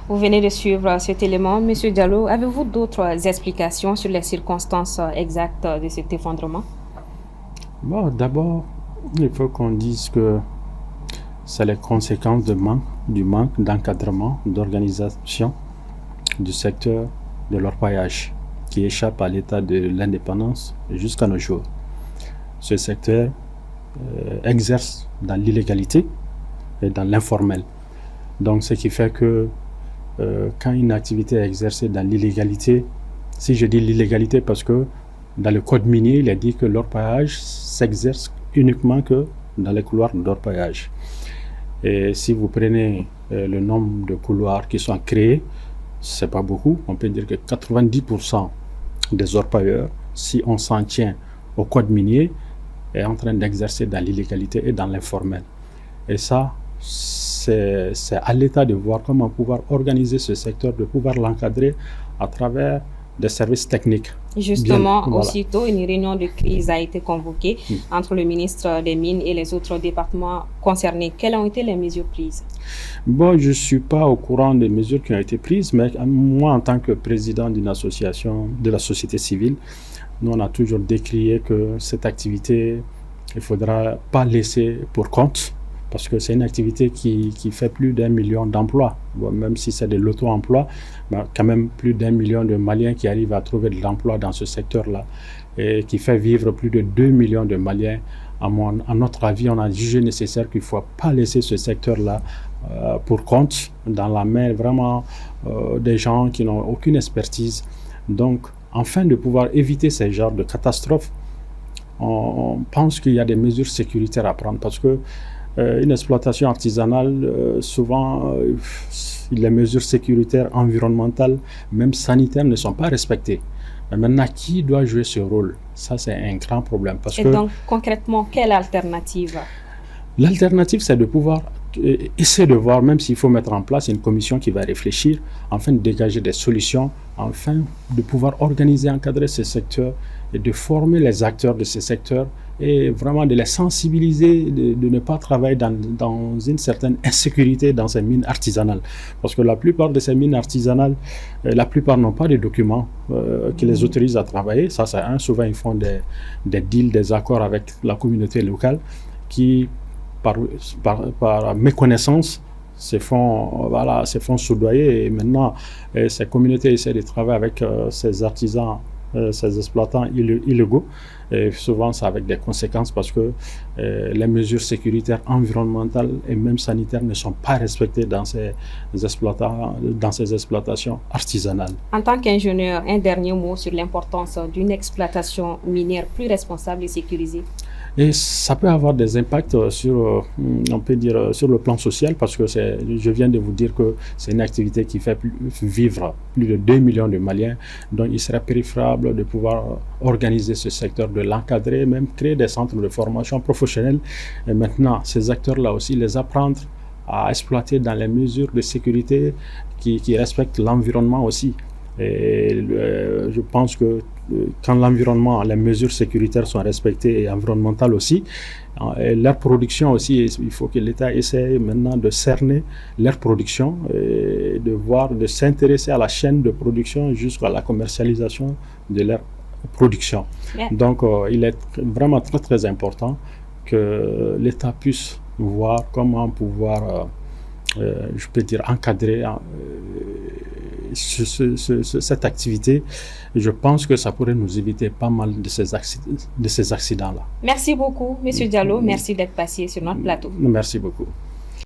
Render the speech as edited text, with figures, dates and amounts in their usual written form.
Vous venez de suivre cet élément. Monsieur Diallo, avez-vous d'autres explications sur les circonstances exactes de cet effondrement? Bon, d'abord, il faut qu'on dise que c'est les conséquences du manque d'encadrement, d'organisation du secteur de l'orpaillage qui échappe à l'état de l'indépendance jusqu'à nos jours. Ce secteur exerce dans l'illégalité et dans l'informel. Donc, ce qui fait que quand une activité est exercée dans l'illégalité, si je dis l'illégalité parce que dans le code minier, il est dit que l'orpaillage s'exerce uniquement que dans les couloirs d'orpaillage. Et si vous prenez le nombre de couloirs qui sont créés, c'est pas beaucoup. On peut dire que 90% des orpailleurs, si on s'en tient au code minier, est en train d'exercer dans l'illégalité et dans l'informel. Et ça, c'est à l'État de voir comment pouvoir organiser ce secteur, de pouvoir l'encadrer à travers des services techniques. Justement, voilà. Aussitôt, une réunion de crise a été convoquée entre le ministre des Mines et les autres départements concernés. Quelles ont été les mesures prises? Bon, je ne suis pas au courant des mesures qui ont été prises, mais moi, en tant que président d'une association de la société civile, nous, on a toujours décrié que cette activité, il ne faudra pas laisser pour compte, parce que c'est une activité qui fait plus d'1 million d'emplois. Bon, même si c'est de l'auto-emploi, quand même plus d'1 million de Maliens qui arrivent à trouver de l'emploi dans ce secteur-là et qui fait vivre plus de 2 millions de Maliens. À notre avis, on a jugé nécessaire qu'il ne faut pas laisser ce secteur-là pour compte dans la main vraiment des gens qui n'ont aucune expertise. Donc, afin de pouvoir éviter ce genre de catastrophes, on pense qu'il y a des mesures sécuritaires à prendre parce que une exploitation artisanale, souvent, les mesures sécuritaires, environnementales, même sanitaires, ne sont pas respectées. Mais maintenant, qui doit jouer ce rôle? Ça, c'est un grand problème. Donc, concrètement, quelle alternative? L'alternative, c'est de pouvoir essayer de voir, même s'il faut mettre en place une commission qui va réfléchir, afin de dégager des solutions, afin de pouvoir organiser, encadrer ce secteur et de former les acteurs de ce secteur et vraiment de les sensibiliser, de ne pas travailler dans une certaine insécurité dans ces mines artisanales. Parce que la plupart de ces mines artisanales, la plupart n'ont pas de documents qui les autorisent à travailler. Ça, c'est souvent, ils font des deals, des accords avec la communauté locale qui, par méconnaissance, se font soudoyer. Et maintenant, ces communautés essaient de travailler avec ces artisans, ces exploitants illégaux. Et souvent, c'est avec des conséquences parce que les mesures sécuritaires, environnementales et même sanitaires ne sont pas respectées dans ces exploitations artisanales. En tant qu'ingénieur, un dernier mot sur l'importance d'une exploitation minière plus responsable et sécurisée. Et ça peut avoir des impacts sur, on peut dire, sur le plan social parce que je viens de vous dire que c'est une activité qui fait vivre plus de 2 millions de Maliens. Donc, il serait préférable de pouvoir organiser ce secteur, de l'encadrer, même créer des centres de formation professionnelle. Et maintenant, ces acteurs-là aussi, les apprendre à exploiter dans les mesures de sécurité qui respectent l'environnement aussi. Et je pense que quand l'environnement, les mesures sécuritaires sont respectées et environnementales aussi, et leur production aussi, il faut que l'État essaie maintenant de cerner leur production et de s'intéresser à la chaîne de production jusqu'à la commercialisation de leur production. Yeah. Donc, il est vraiment très très important que l'État puisse voir comment pouvoir, je peux dire, encadrer cette activité. Je pense que ça pourrait nous éviter pas mal de ces accidents-là. Merci beaucoup, M. Diallo. Merci d'être passé sur notre plateau. Merci beaucoup.